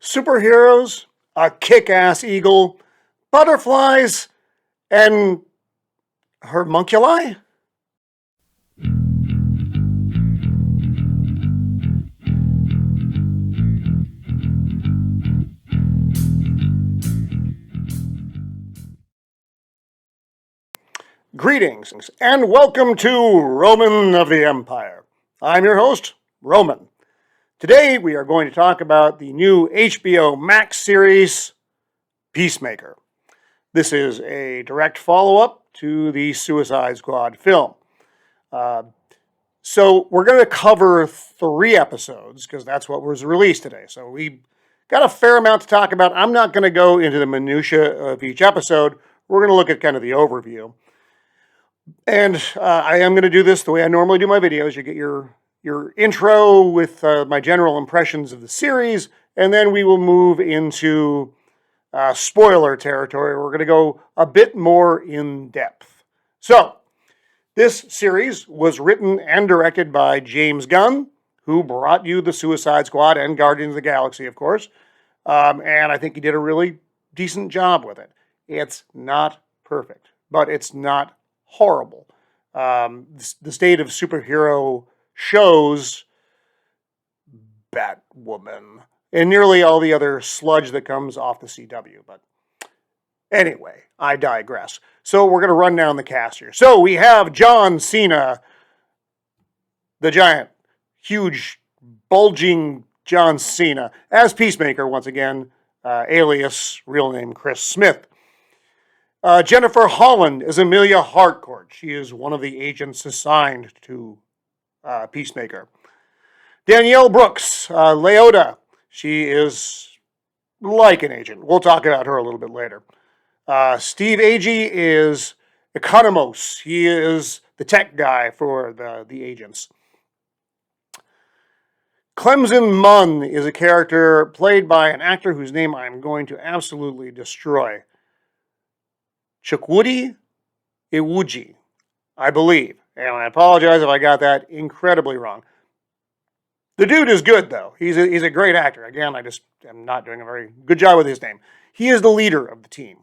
superheroes, a kick-ass eagle, butterflies, and homunculi? Greetings, and welcome to Roman of the Empire. I'm your host, Roman. Today we are going to talk about the new HBOMAX series, Peacemaker. This is a direct follow-up to the Suicide Squad film. So we're going to cover 3 episodes, because that's what was released today. So we got a fair amount to talk about. I'm not going to go into the minutiae of each episode. We're going to look at kind of the overview. And I am going to do this the way I normally do my videos. You get your intro with my general impressions of the series, and then we will move into spoiler territory. We're going to go a bit more in depth. So, this series was written and directed by James Gunn, who brought you the Suicide Squad and Guardians of the Galaxy, of course. And I think he did a really decent job with it. It's not perfect, but it's not horrible. The state of superhero shows, Batwoman, and nearly all the other sludge that comes off the CW. But anyway, I digress. So we're going to run down the cast here. So we have John Cena, the giant, huge, bulging John Cena, as Peacemaker once again, alias, real name Chris Smith. Jennifer Holland is Amelia Harcourt. She is one of the agents assigned to Peacemaker. Danielle Brooks, Leota. She is like an agent. We'll talk about her a little bit later. Steve Agee is Economos. He is the tech guy for the agents. Clemson Munn is a character played by an actor whose name I'm going to absolutely destroy. Chukwudi Iwuji, I believe. And I apologize if I got that incredibly wrong. The dude is good, though. He's a great actor. Again, I just am not doing a very good job with his name. He is the leader of the team.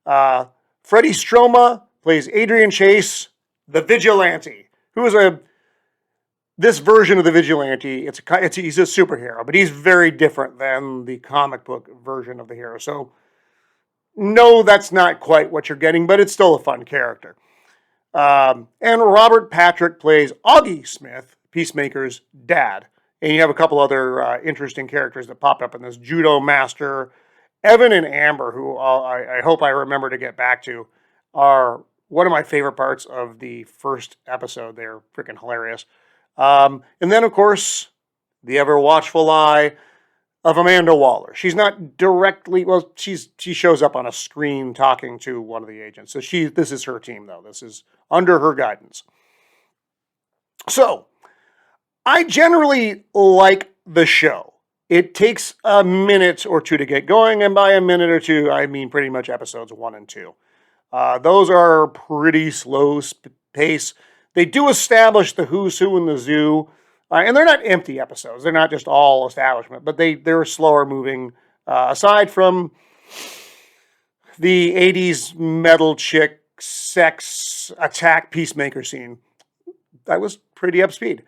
Freddie Stroma plays Adrian Chase, the Vigilante, who is this version of the Vigilante. He's a superhero, but he's very different than the comic book version of the hero. So, no, that's not quite what you're getting, but it's still a fun character. And Robert Patrick plays Augie Smith, Peacemaker's dad. And you have a couple other interesting characters that pop up in this. Judo Master, Evan and Amber, who I hope I remember to get back to, are one of my favorite parts of the first episode. They're freaking hilarious. And then, of course, the ever watchful eye of Amanda Waller. She's not directly, well, she shows up on a screen talking to one of the agents. So this is her team, though. This is under her guidance. So, I generally like the show. It takes a minute or two to get going, and by a minute or two, I mean pretty much episodes 1 and 2. Those are pretty slow pace. They do establish the who's who in the zoo, and they're not empty episodes. They're not just all establishment, but they're slower moving. Aside from the 80s metal chick sex attack Peacemaker scene, that was pretty up speed.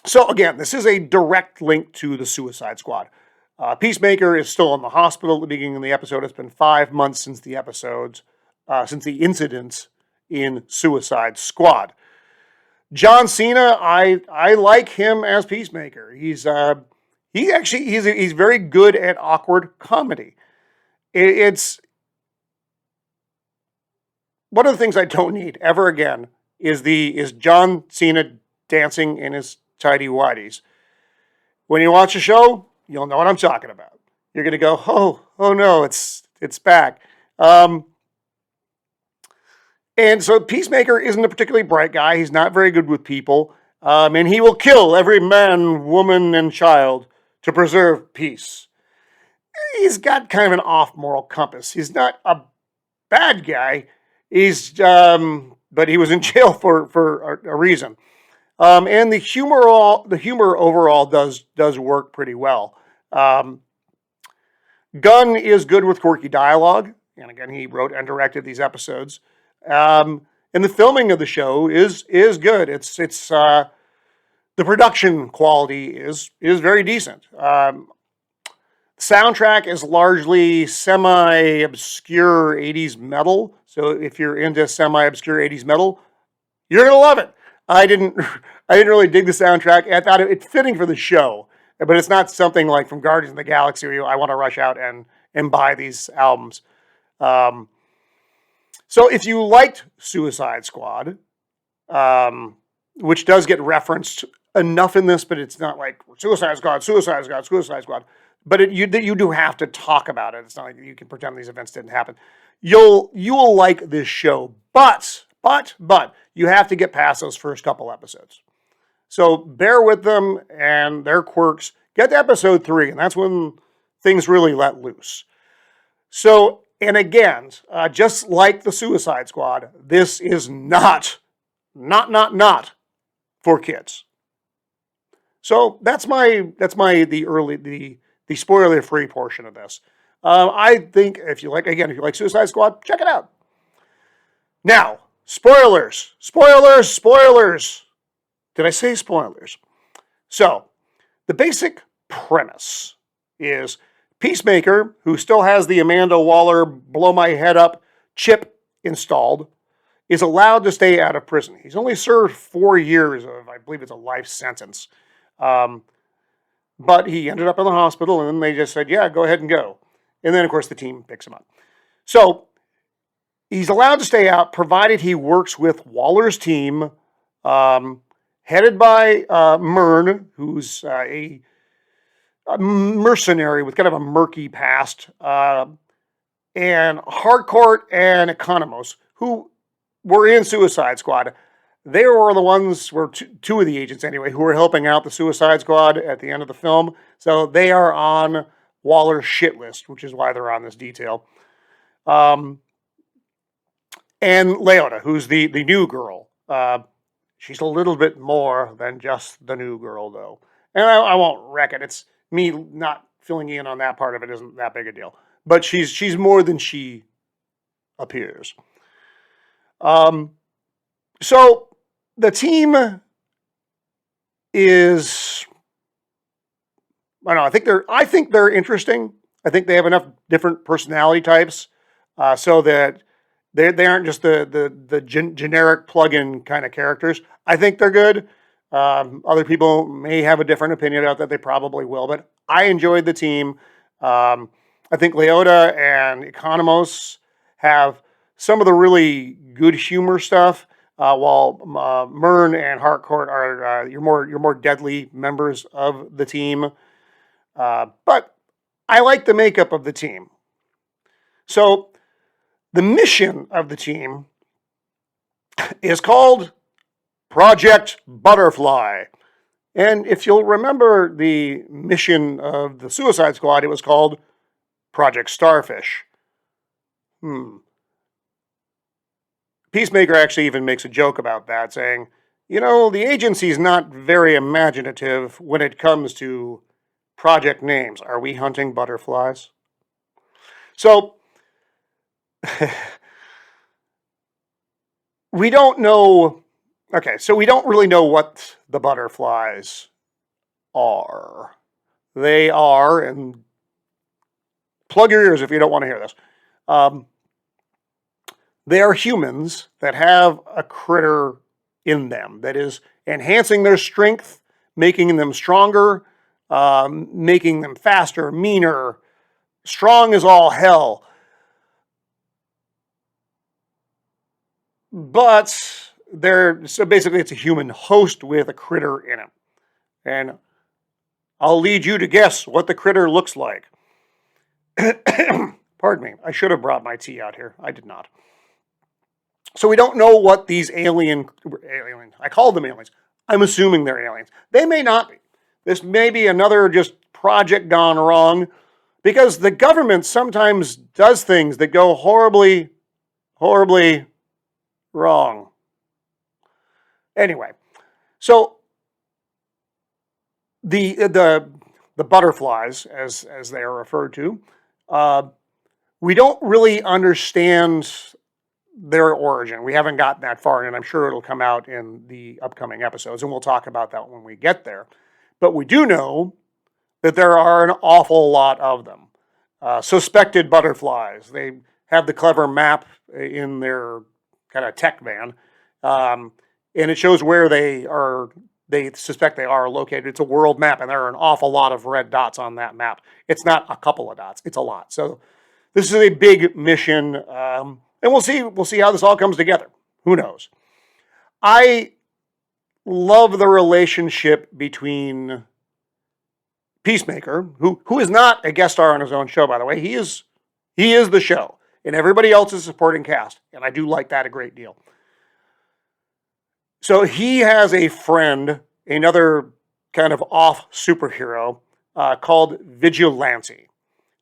So again, this is a direct link to the Suicide Squad. Peacemaker is still in the hospital at the beginning of the episode. It's been 5 months since the incidents in Suicide Squad. John Cena, I like him as Peacemaker. He's very good at awkward comedy. It's one of the things I don't need ever again is John Cena dancing in his tidy whities. When you watch a show, you'll know what I'm talking about. You're going to go, oh no, it's back. And so Peacemaker isn't a particularly bright guy. He's not very good with people. And he will kill every man, woman, and child to preserve peace. He's got kind of an off moral compass. He's not a bad guy. But he was in jail for a reason. And the humor overall does work pretty well. Gunn is good with quirky dialogue, and again, he wrote and directed these episodes. And the filming of the show is good. It's the production quality is very decent. Soundtrack is largely semi-obscure 80s metal. So if you're into semi-obscure 80s metal, you're gonna love it. I didn't really dig the soundtrack. I thought it fitting for the show, but it's not something like from Guardians of the Galaxy where I want to rush out and buy these albums. So if you liked Suicide Squad, which does get referenced enough in this, but it's not like Suicide Squad, Suicide Squad, Suicide Squad. But you do have to talk about it. It's not like you can pretend these events didn't happen. You will like this show, but you have to get past those first couple episodes. So bear with them and their quirks. Get to episode 3, and that's when things really let loose. So, and again, just like the Suicide Squad, this is not for kids. So that's the spoiler-free portion of this. I think if you like Suicide Squad, check it out. Now, spoilers. Did I say spoilers? So, the basic premise is Peacemaker, who still has the Amanda Waller blow my head up chip installed, is allowed to stay out of prison. He's only served 4 years of, I believe it's a life sentence. But he ended up in the hospital, and then they just said, yeah, go ahead and go. And then, of course, the team picks him up. So he's allowed to stay out, provided he works with Waller's team, headed by Myrn, who's a mercenary with kind of a murky past, and Harcourt and Economos, who were in Suicide Squad. They were the ones, were two of the agents anyway, who were helping out the Suicide Squad at the end of the film. So they are on Waller's shit list, which is why they're on this detail. And Leota, who's the new girl. She's a little bit more than just the new girl, though. And I won't wreck it. It's me not filling in on that part of it isn't that big a deal. But she's more than she appears. So the team is, I don't know, I think they're interesting. I think they have enough different personality types so that they aren't just the generic plug-in kind of characters. I think they're good. Other people may have a different opinion about that. They probably will, but I enjoyed the team. I think Leota and Economos have some of the really good humor stuff. While Myrn and Harcourt are your more deadly members of the team. But I like the makeup of the team. So the mission of the team is called Project Butterfly. And if you'll remember the mission of the Suicide Squad, it was called Project Starfish. Peacemaker actually even makes a joke about that, saying, the agency's not very imaginative when it comes to project names. Are we hunting butterflies? So, we don't know. Okay, so we don't really know what the butterflies are. They are, and plug your ears if you don't want to hear this. They are humans that have a critter in them that is enhancing their strength, making them stronger, making them faster, meaner, strong as all hell. But so basically it's a human host with a critter in it. And I'll lead you to guess what the critter looks like. Pardon me, I should have brought my tea out here. I did not. So we don't know what these aliens, I call them aliens. I'm assuming they're aliens. They may not be. This may be another just project gone wrong because the government sometimes does things that go horribly, horribly wrong. Anyway, So the butterflies, as they are referred to, we don't really understand their origin. We haven't gotten that far, and I'm sure it'll come out in the upcoming episodes, and we'll talk about that when we get there. But we do know that there are an awful lot of them. Suspected butterflies. They have the clever map in their kind of tech van, and it shows where they suspect they are located. It's a world map, and there are an awful lot of red dots on that map. It's not a couple of dots, it's a lot. So this is a big mission, and we'll see how this all comes together. Who knows? I love the relationship between Peacemaker, who is not a guest star on his own show, by the way. He is the show, and everybody else is supporting cast, and I do like that a great deal. So he has a friend, another kind of off superhero, called Vigilante.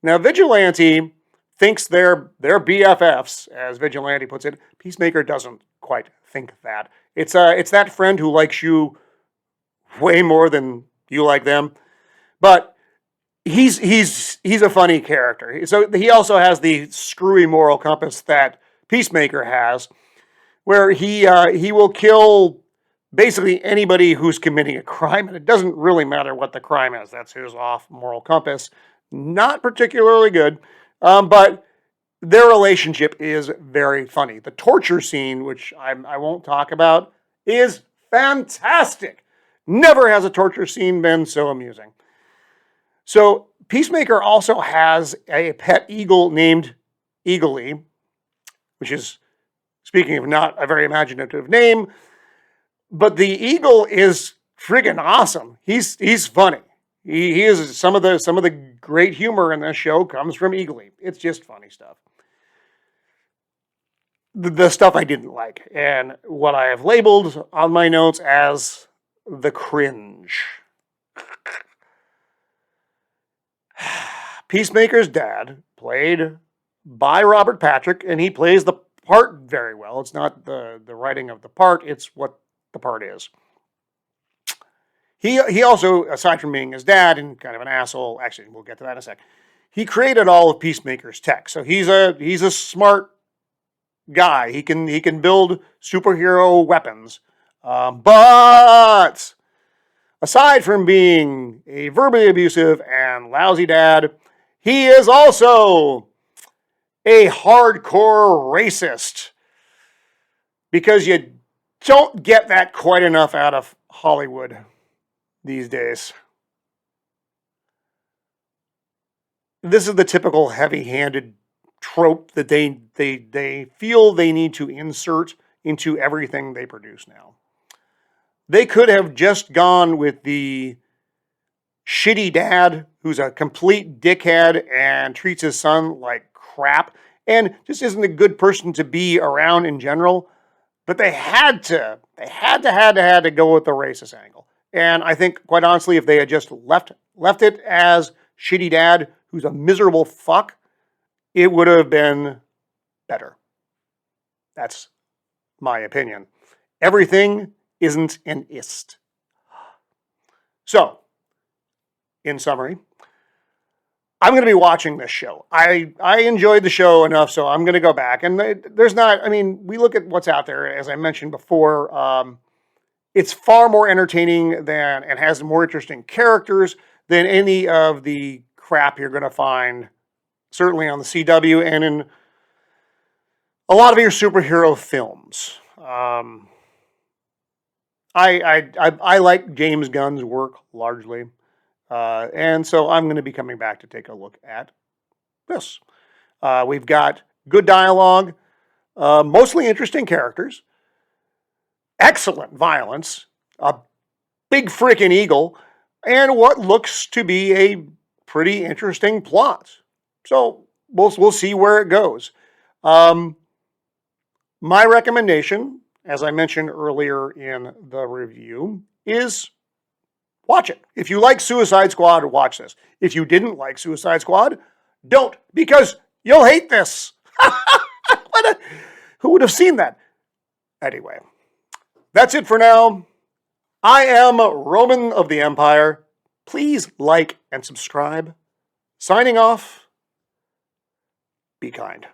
Now, Vigilante thinks they're BFFs, as Vigilante puts it. Peacemaker doesn't quite think that. It's that friend who likes you way more than you like them. But he's a funny character. So he also has the screwy moral compass that Peacemaker has, where he will kill basically anybody who's committing a crime, and it doesn't really matter what the crime is. That's his off moral compass. Not particularly good, but their relationship is very funny. The torture scene, which I won't talk about, is fantastic. Never has a torture scene been so amusing. So Peacemaker also has a pet eagle named Eagly, which is, speaking of not a very imaginative name, but the eagle is friggin' awesome. He's funny. He is some of the great humor in this show comes from Eagly. It's just funny stuff. The stuff I didn't like, and what I have labeled on my notes as the cringe. Peacemaker's dad, played by Robert Patrick, and he plays the part very well. It's not the writing of the part, it's what the part is. He also, aside from being his dad and kind of an asshole, actually, we'll get to that in a sec, he created all of Peacemaker's tech. So he's a smart guy. He can build superhero weapons. But aside from being a verbally abusive and lousy dad, he is also a hardcore racist. Because you don't get that quite enough out of Hollywood these days. This is the typical heavy-handed trope that they feel they need to insert into everything they produce now. They could have just gone with the shitty dad who's a complete dickhead and treats his son like crap and just isn't a good person to be around in general. But they had to go with the racist angle. And I think, quite honestly, if they had just left it as shitty dad who's a miserable fuck, it would have been better. That's my opinion. Everything isn't an ist. So, in summary, I'm going to be watching this show. I enjoyed the show enough, so I'm going to go back. And there's not, I mean, we look at what's out there, as I mentioned before. It's far more entertaining than, and has more interesting characters than any of the crap you're going to find, certainly on the CW and in a lot of your superhero films. I like James Gunn's work largely. And so I'm going to be coming back to take a look at this. We've got good dialogue, mostly interesting characters, excellent violence, a big freaking eagle, and what looks to be a pretty interesting plot. So we'll see where it goes. My recommendation, as I mentioned earlier in the review, is watch it. If you like Suicide Squad, watch this. If you didn't like Suicide Squad, don't, because you'll hate this. Who would have seen that? Anyway, that's it for now. I am Roman of the Empire. Please like and subscribe. Signing off. Be kind.